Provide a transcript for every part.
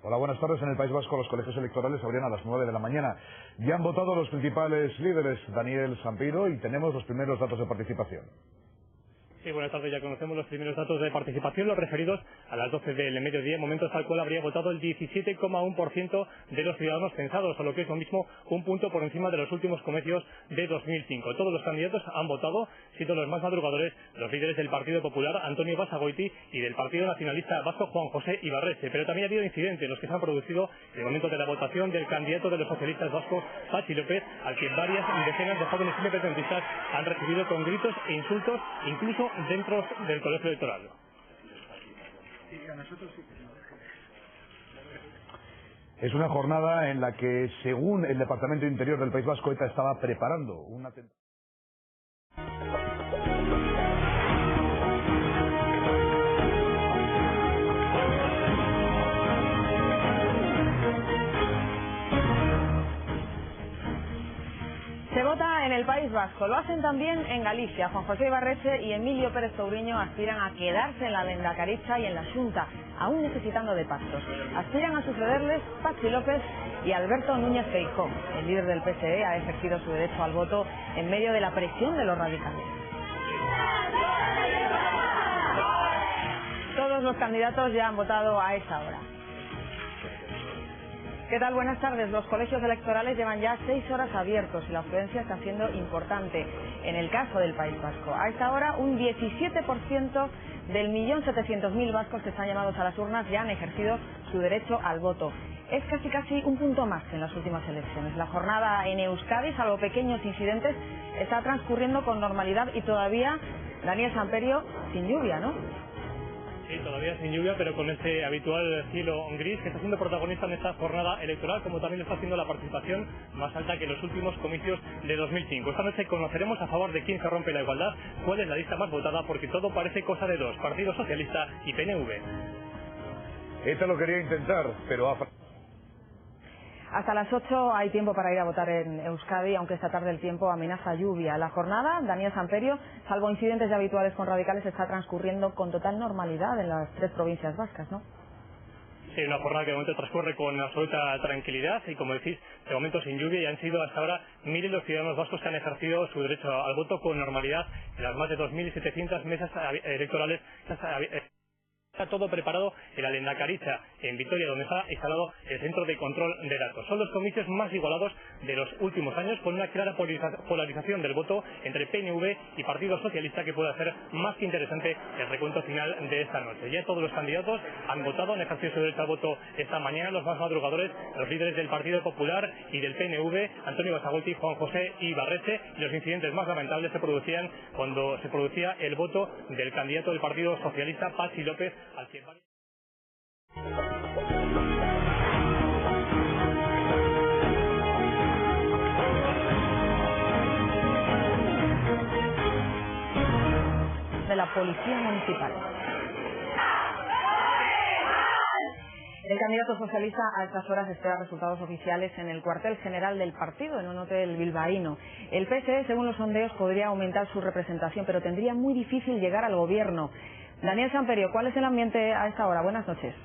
Hola, buenas tardes. En el País Vasco los colegios electorales abrían a las 9 de la mañana. Ya han votado los principales líderes, Daniel Sampiro, y tenemos los primeros datos de participación. Sí, buenas tardes. Ya conocemos los primeros datos de participación, los referidos a las 12 del mediodía, momentos al cual habría votado el 17,1% de los ciudadanos censados, o lo que es lo mismo, un punto por encima de los últimos comicios de 2005. Todos los candidatos han votado, siendo los más madrugadores los líderes del Partido Popular, Antonio Basagoiti, y del Partido Nacionalista Vasco, Juan José Ibarretxe. Pero también ha habido incidentes, los que se han producido en el momento de la votación del candidato de los socialistas vascos, Patxi López, al que varias decenas de jóvenes independentistas han recibido con gritos e insultos, incluso dentro del colegio electoral. Es una jornada en la que, según el Departamento de Interior del País Vasco, ETA estaba preparando un atentado. Se vota en el País Vasco, lo hacen también en Galicia. Juan José Ibarretxe y Emilio Pérez Touriño aspiran a quedarse en la Lehendakaritza y en la Xunta, aún necesitando de pactos. Aspiran a sucederles Patxi López y Alberto Núñez Feijóo. El líder del PSE ha ejercido su derecho al voto en medio de la presión de los radicales. Todos los candidatos ya han votado a esa hora. ¿Qué tal? Buenas tardes. Los colegios electorales llevan ya 6 horas abiertos y la afluencia está siendo importante en el caso del País Vasco. A esta hora, un 17% del 1.700.000 vascos que están llamados a las urnas ya han ejercido su derecho al voto. Es casi un punto más que en las últimas elecciones. La jornada en Euskadi, salvo pequeños incidentes, está transcurriendo con normalidad y todavía, Daniel Sampiro, sin lluvia, ¿no? Sí, todavía sin lluvia, pero con este habitual cielo gris que está siendo protagonista en esta jornada electoral, como también está haciendo la participación más alta que en los últimos comicios de 2005. Esta noche conoceremos a favor de quién se rompe la igualdad, cuál es la lista más votada, porque todo parece cosa de dos: Partido Socialista y PNV. ETA lo quería intentar, pero ha... Hasta las 8 hay tiempo para ir a votar en Euskadi, aunque esta tarde el tiempo amenaza lluvia. La jornada, Daniel Sampiro, salvo incidentes habituales con radicales, está transcurriendo con total normalidad en las 3 provincias vascas, ¿no? Sí, una jornada que de momento transcurre con absoluta tranquilidad y, como decís, de momento sin lluvia, y han sido hasta ahora miles los ciudadanos vascos que han ejercido su derecho al voto con normalidad en las más de 2.700 mesas electorales. Está todo preparado en la Lehendakaritza, en Vitoria, donde está instalado el Centro de Control de Datos. Son los comicios más igualados de los últimos años, con una clara polarización del voto entre PNV y Partido Socialista, que puede hacer más que interesante el recuento final de esta noche. Ya todos los candidatos han votado, han ejercido su derecho al voto esta mañana, los más madrugadores, los líderes del Partido Popular y del PNV, Antonio Basagoiti, Juan José Ibarretxe. Y los incidentes más lamentables se producían cuando se producía el voto del candidato del Partido Socialista, Patxi López, al que... de la Policía Municipal. El candidato socialista a estas horas espera resultados oficiales en el cuartel general del partido, en un hotel bilbaíno. El PSE, según los sondeos, podría aumentar su representación, pero tendría muy difícil llegar al gobierno. Daniel Sampiro, ¿cuál es el ambiente a esta hora? Buenas noches.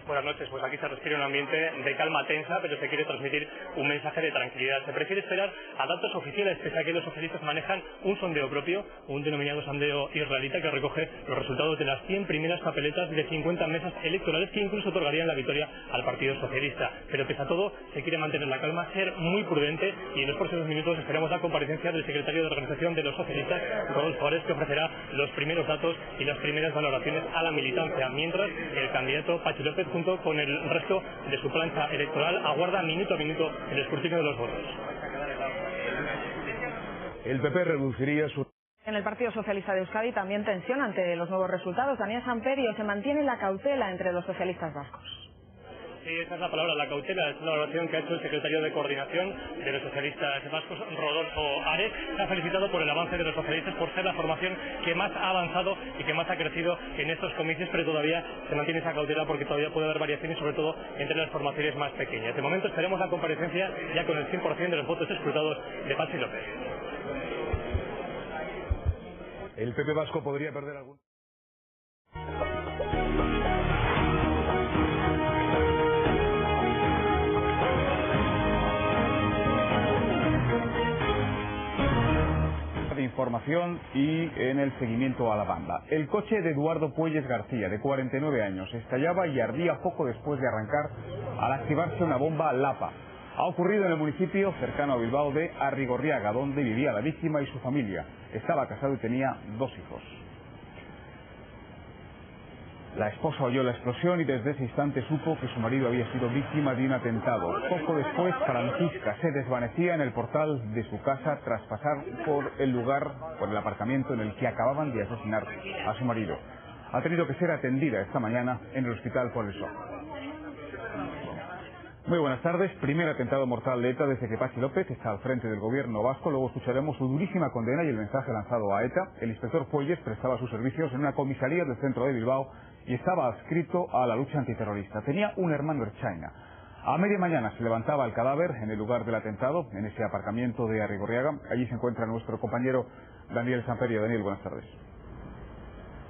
Buenas noches, pues aquí se respira un ambiente de calma tensa, pero se quiere transmitir un mensaje de tranquilidad. Se prefiere esperar a datos oficiales, pese a que los socialistas manejan un sondeo propio, un denominado sondeo israelita, que recoge los resultados de las 100 primeras papeletas de 50 mesas electorales, que incluso otorgarían la victoria al Partido Socialista. Pero pese a todo, se quiere mantener la calma, ser muy prudente, y en los próximos minutos esperamos la comparecencia del secretario de Organización de los Socialistas, Rodolfo Suárez, que ofrecerá los primeros datos y las primeras valoraciones a la militancia, mientras el candidato Patxi López, junto con el resto de su plancha electoral, aguarda minuto a minuto el escrutinio de los votos. El PP reduciría su... En el Partido Socialista de Euskadi también tensión ante los nuevos resultados. Daniel Sampiro, se mantiene la cautela entre los socialistas vascos. Sí, esa es la palabra, la cautela. Es la valoración que ha hecho el secretario de Coordinación de los Socialistas Vascos, Rodolfo Ares. Se ha felicitado por el avance de los socialistas, por ser la formación que más ha avanzado y que más ha crecido en estos comicios, pero todavía se mantiene esa cautela porque todavía puede haber variaciones, sobre todo entre las formaciones más pequeñas. De momento esperemos la comparecencia ya con el 100% de los votos escrutados de Patxi López. El PP vasco podría perder algún... información y en el seguimiento a la banda. El coche de Eduardo Puelles García, de 49 años, estallaba y ardía poco después de arrancar al activarse una bomba Lapa. Ha ocurrido en el municipio cercano a Bilbao de Arrigorriaga, donde vivía la víctima y su familia. Estaba casado y tenía 2 hijos. La esposa oyó la explosión y desde ese instante supo que su marido había sido víctima de un atentado. Poco después, Francisca se desvanecía en el portal de su casa tras pasar por el lugar, por el aparcamiento en el que acababan de asesinar a su marido. Ha tenido que ser atendida esta mañana en el hospital por el shock. Muy buenas tardes. Primer atentado mortal de ETA desde que Patxi López está al frente del gobierno vasco. Luego escucharemos su durísima condena y el mensaje lanzado a ETA. El inspector Puelles prestaba sus servicios en una comisaría del centro de Bilbao y estaba adscrito a la lucha antiterrorista. Tenía un hermano ertzaina. A media mañana se levantaba el cadáver en el lugar del atentado, en ese aparcamiento de Arrigorriaga. Allí se encuentra nuestro compañero Daniel Samperio. Daniel, buenas tardes.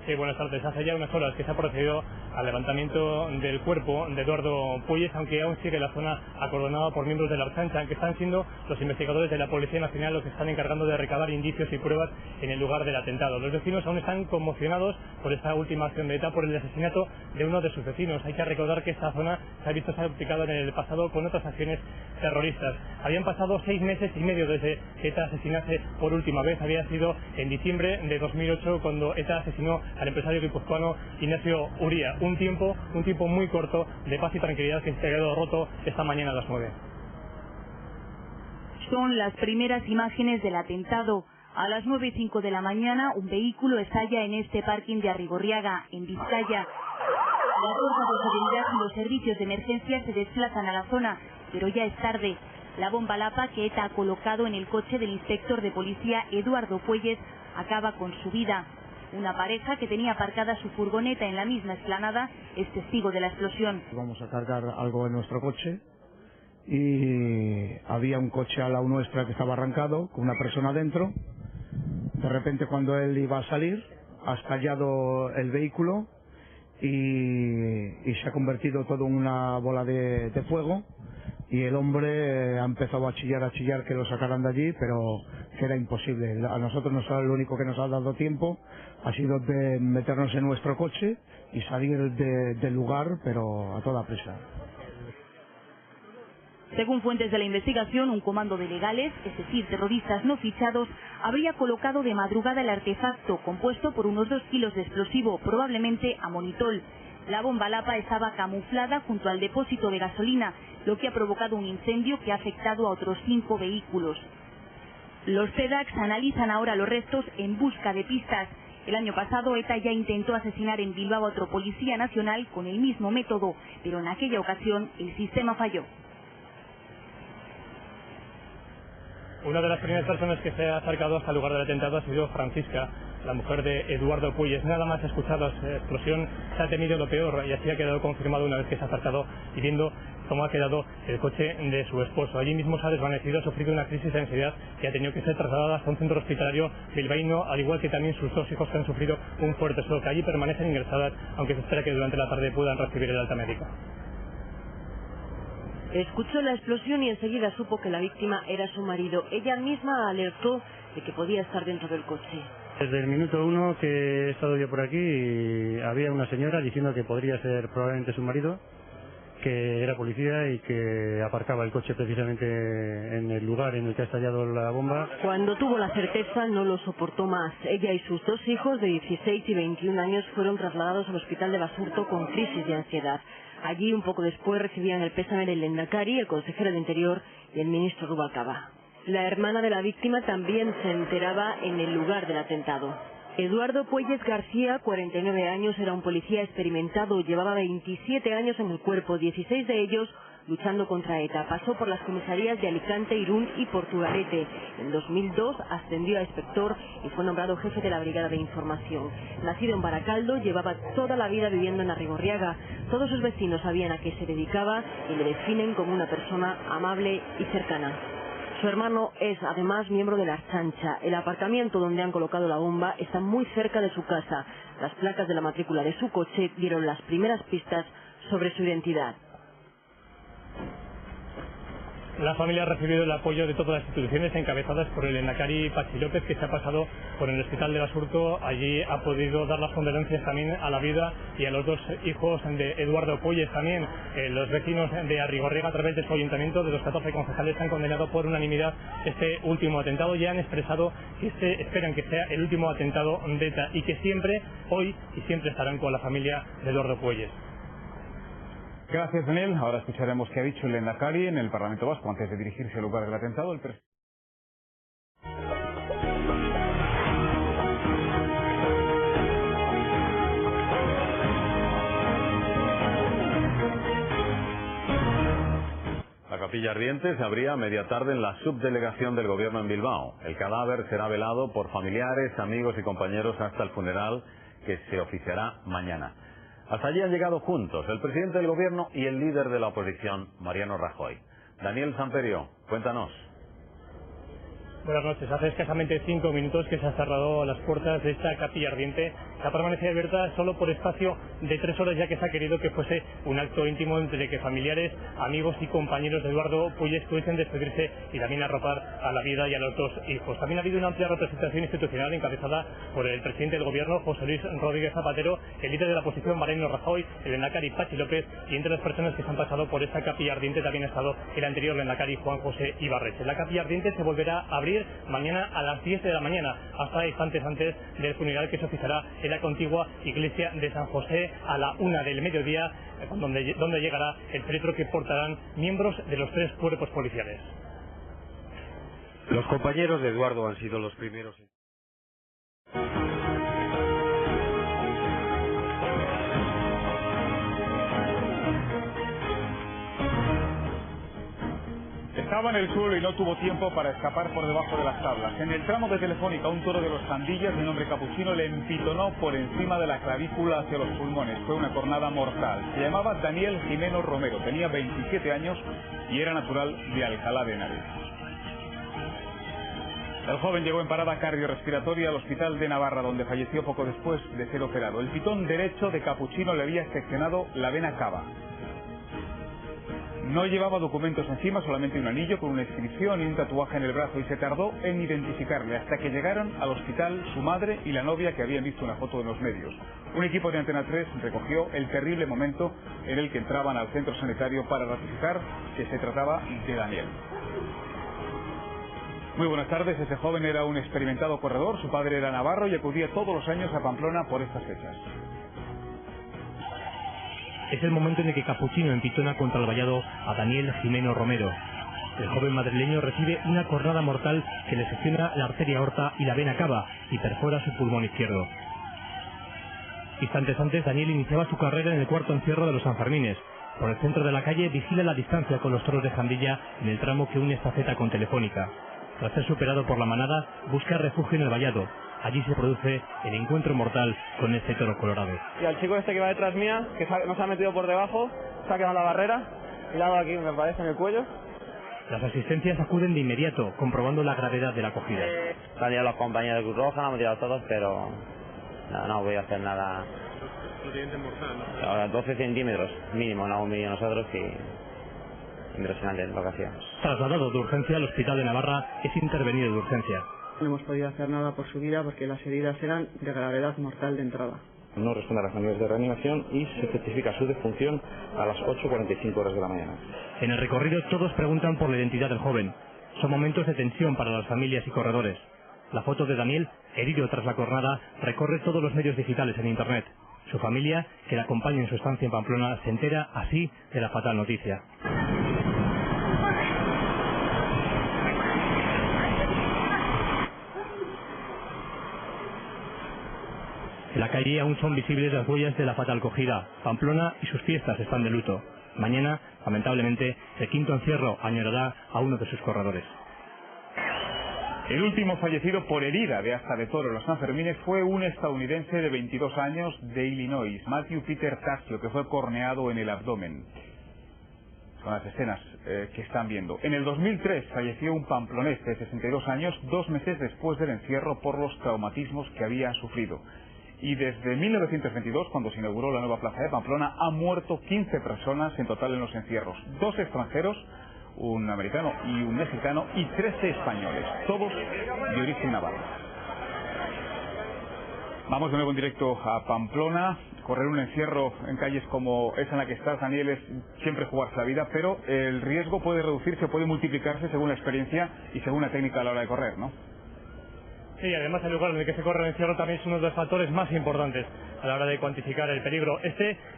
Sí, buenas tardes. Hace ya unas horas que se ha procedido al levantamiento del cuerpo de Eduardo Puelles, aunque aún sigue la zona acordonada por miembros de la Ertzaintza, que están siendo los investigadores de la Policía Nacional los que están encargando de recabar indicios y pruebas en el lugar del atentado. Los vecinos aún están conmocionados por esta última acción de ETA, por el asesinato de uno de sus vecinos. Hay que recordar que esta zona se ha visto salpicada en el pasado con otras acciones terroristas. Habían pasado 6 meses y medio desde que ETA asesinase por última vez. Había sido en diciembre de 2008 cuando ETA asesinó al empresario guipuzcoano Ignacio Uría. Un tiempo muy corto de paz y tranquilidad que se ha quedado roto esta mañana a las 9. Son las primeras imágenes del atentado. A las 9:05 de la mañana, un vehículo estalla en este parking de Arrigorriaga, en Vizcaya. Las fuerzas de seguridad y los servicios de emergencia se desplazan a la zona, pero ya es tarde. La bomba Lapa que ETA ha colocado en el coche del inspector de policía Eduardo Puelles acaba con su vida. Una pareja que tenía aparcada su furgoneta en la misma explanada es testigo de la explosión. Vamos a cargar algo en nuestro coche y había un coche al lado nuestra que estaba arrancado con una persona dentro. De repente, cuando él iba a salir, ha estallado el vehículo y se ha convertido todo en una bola de fuego. Y el hombre ha empezado a chillar que lo sacaran de allí, pero que era imposible. A nosotros lo único que nos ha dado tiempo ha sido de meternos en nuestro coche y salir del lugar, pero a toda prisa. Según fuentes de la investigación, un comando de legales, es decir, terroristas no fichados, habría colocado de madrugada el artefacto, compuesto por unos 2 kilos de explosivo, probablemente amonitol. La bomba Lapa estaba camuflada junto al depósito de gasolina, lo que ha provocado un incendio que ha afectado a otros 5 vehículos. Los CEDAX analizan ahora los restos en busca de pistas. El año pasado ETA ya intentó asesinar en Bilbao a otro policía nacional con el mismo método, pero en aquella ocasión el sistema falló. Una de las primeras personas que se ha acercado hasta el lugar del atentado ha sido Francisca, la mujer de Eduardo Puelles. Nada más escuchar la explosión se ha temido lo peor y así ha quedado confirmado una vez que se ha acercado y viendo cómo ha quedado el coche de su esposo. Allí mismo se ha desvanecido, ha sufrido una crisis de ansiedad que ha tenido que ser trasladada hasta un centro hospitalario bilbaíno, al igual que también sus 2 hijos que han sufrido un fuerte shock. Allí permanecen ingresadas, aunque se espera que durante la tarde puedan recibir el alta médica. Escuchó la explosión y enseguida supo que la víctima era su marido. Ella misma alertó de que podía estar dentro del coche. Desde el minuto 1 que he estado yo por aquí, había una señora diciendo que podría ser probablemente su marido, que era policía y que aparcaba el coche precisamente en el lugar en el que ha estallado la bomba. Cuando tuvo la certeza no lo soportó más. Ella y sus 2 hijos de 16 y 21 años fueron trasladados al hospital de Basurto con crisis de ansiedad. Allí, un poco después, recibían el pésame del Lehendakari, el consejero de Interior y el ministro Rubalcaba. La hermana de la víctima también se enteraba en el lugar del atentado. Eduardo Puelles García, 49 años, era un policía experimentado, llevaba 27 años en el cuerpo, 16 de ellos luchando contra ETA. Pasó por las comisarías de Alicante, Irún y Portugalete. En 2002 ascendió a inspector y fue nombrado jefe de la Brigada de Información. Nacido en Baracaldo, llevaba toda la vida viviendo en Arrigorriaga. Todos sus vecinos sabían a qué se dedicaba y le definen como una persona amable y cercana. Su hermano es además miembro de la Ertzaintza. El aparcamiento donde han colocado la bomba está muy cerca de su casa. Las placas de la matrícula de su coche dieron las primeras pistas sobre su identidad. La familia ha recibido el apoyo de todas las instituciones encabezadas por el lehendakari Patxi López, que se ha pasado por el hospital de Basurto. Allí ha podido dar las condolencias también a la vida y a los dos hijos de Eduardo Puelles. También los vecinos de Arrigorriaga, a través de su ayuntamiento, de los 14 concejales, han condenado por unanimidad este último atentado y han expresado que esperan que sea el último atentado de ETA y que siempre, hoy y siempre, estarán con la familia de Eduardo Puelles. Gracias, Daniel. Ahora escucharemos qué ha dicho el lehendakari en el Parlamento Vasco antes de dirigirse al lugar del atentado. La capilla ardiente se abría a media tarde en la subdelegación del gobierno en Bilbao. El cadáver será velado por familiares, amigos y compañeros hasta el funeral, que se oficiará mañana. Hasta allí han llegado juntos el presidente del gobierno y el líder de la oposición, Mariano Rajoy. Daniel Samperio, cuéntanos. Buenas noches. Hace escasamente 5 minutos que se han cerrado las puertas de esta capilla ardiente. Se ha permanecido abierta solo por espacio de 3 horas, ya que se ha querido que fuese un acto íntimo entre que familiares, amigos y compañeros de Eduardo Puelles pudiesen despedirse y también arropar a la vida y a los dos hijos. También ha habido una amplia representación institucional encabezada por el presidente del gobierno, José Luis Rodríguez Zapatero, el líder de la oposición, Mariano Rajoy, el lehendakari Patxi López, y entre las personas que se han pasado por esta capilla ardiente también ha estado el anterior lehendakari Juan José Ibarretxe. La capilla ardiente se volverá a abrir mañana a las 10 de la mañana, hasta instantes antes del funeral, que se oficiará en la contigua iglesia de San José a la 1 del mediodía, donde llegará el féretro que portarán miembros de los 3 cuerpos policiales. Los compañeros de Eduardo han sido los primeros. Estaba en el suelo y no tuvo tiempo para escapar por debajo de las tablas. En el tramo de Telefónica, un toro de los Candillas de nombre Capuchino le empitonó por encima de la clavícula hacia los pulmones. Fue una cornada mortal. Se llamaba Daniel Jimeno Romero, tenía 27 años y era natural de Alcalá de Henares. El joven llegó en parada cardiorrespiratoria al hospital de Navarra, donde falleció poco después de ser operado. El pitón derecho de Capuchino le había seccionado la vena cava. No llevaba documentos encima, solamente un anillo con una inscripción y un tatuaje en el brazo, y se tardó en identificarle hasta que llegaron al hospital su madre y la novia, que habían visto una foto en los medios. Un equipo de Antena 3 recogió el terrible momento en el que entraban al centro sanitario para ratificar que se trataba de Daniel. Muy buenas tardes. Ese joven era un experimentado corredor, su padre era navarro y acudía todos los años a Pamplona por estas fechas. Es el momento en el que Capuchino empitona contra el vallado a Daniel Jimeno Romero. El joven madrileño recibe una cornada mortal que le secciona la arteria aorta y la vena cava y perfora su pulmón izquierdo. Instantes antes, Daniel iniciaba su carrera en el cuarto encierro de los Sanfermines. Por el centro de la calle vigila la distancia con los toros de Jandilla en el tramo que une esta zeta con Telefónica. Tras ser superado por la manada, busca refugio en el vallado. Allí se produce el encuentro mortal con este toro colorado. Y al chico este que va detrás mía, que nos ha metido por debajo, se ha quedado en la barrera, y le hago aquí, me parece, en el cuello. Las asistencias acuden de inmediato, comprobando la gravedad de la acogida. Han ido los compañeros de Cruz Roja, han tirado todos, pero no voy a hacer nada. Ahora 12 centímetros mínimo, no hemos medido nosotros, y impresionante en la ocasión. Trasladado de urgencia al hospital de Navarra, es intervenido de urgencia. No hemos podido hacer nada por su vida porque las heridas eran de gravedad mortal de entrada. No responde a las maniobras de reanimación y se certifica su defunción a las 8:45 horas de la mañana. En el recorrido todos preguntan por la identidad del joven. Son momentos de tensión para las familias y corredores. La foto de Daniel, herido tras la cornada, recorre todos los medios digitales en Internet. Su familia, que la acompaña en su estancia en Pamplona, se entera así de la fatal noticia. En la calle aún son visibles las huellas de la fatal cogida. Pamplona y sus fiestas están de luto. Mañana, lamentablemente, el quinto encierro añorará a uno de sus corredores. El último fallecido por herida de asta de toro en los Sanfermines fue un estadounidense de 22 años de Illinois, Matthew Peter Tasio, que fue corneado en el abdomen. Son las escenas que están viendo. En el 2003 falleció un pamplonés de 62 años, 2 meses después del encierro, por los traumatismos que había sufrido. Y desde 1922, cuando se inauguró la nueva plaza de Pamplona, han muerto 15 personas en total en los encierros. 2 extranjeros, un americano y un mexicano, y 13 españoles, todos de origen navarro. Vamos de nuevo en directo a Pamplona. Correr un encierro en calles como esa en la que estás, Daniel, es siempre jugarse la vida, pero el riesgo puede reducirse, puede multiplicarse según la experiencia y según la técnica a la hora de correr, ¿no? Sí, además el lugar en el que se corre el encierro también es uno de los factores más importantes a la hora de cuantificar el peligro.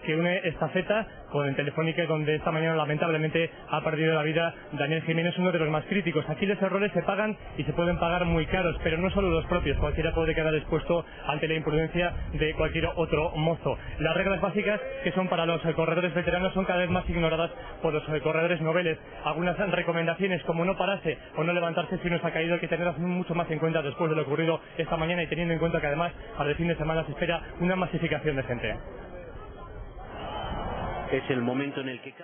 Que une Estafeta con el Telefónica, donde esta mañana lamentablemente ha perdido la vida Daniel Jiménez, uno de los más críticos. Aquí los errores se pagan y se pueden pagar muy caros, pero no solo los propios. Cualquiera puede quedar expuesto ante la imprudencia de cualquier otro mozo. Las reglas básicas que son para los corredores veteranos son cada vez más ignoradas por los corredores noveles. Algunas recomendaciones como no pararse o no levantarse si uno se ha caído hay que tenerlas mucho más en cuenta después de lo ocurrido esta mañana, y teniendo en cuenta que además para el fin de semana se espera una masificación de gente. Es el momento en el que